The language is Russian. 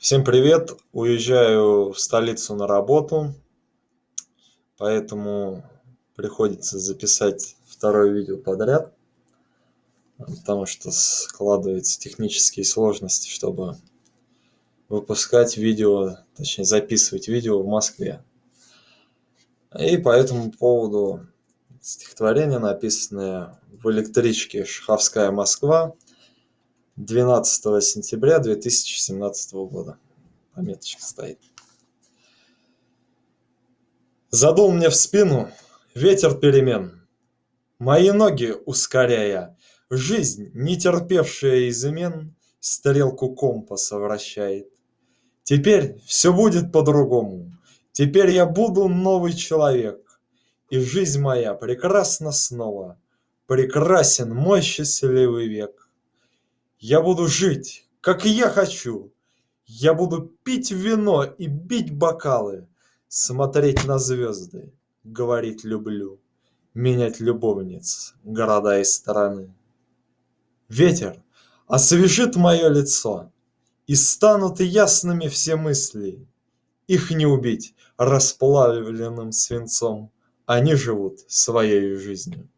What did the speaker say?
Всем привет! Уезжаю в столицу на работу, поэтому приходится записать второе видео подряд, потому что складываются технические сложности, чтобы выпускать видео, точнее записывать видео в Москве. И по этому поводу стихотворение, написанное в электричке «Шаховская Москва» 12 сентября 2017 года. Пометочка стоит. Задул мне в спину ветер перемен, мои ноги ускоряя, жизнь, не терпевшая измен, стрелку компаса вращает. Теперь все будет по-другому, теперь я буду новый человек, и жизнь моя прекрасна снова, прекрасен мой счастливый век. Я буду жить, как я хочу, я буду пить вино и бить бокалы, смотреть на звезды, говорить люблю, менять любовниц, города и страны. Ветер освежит мое лицо, и станут ясными все мысли. Их не убить расплавленным свинцом, они живут своей жизнью.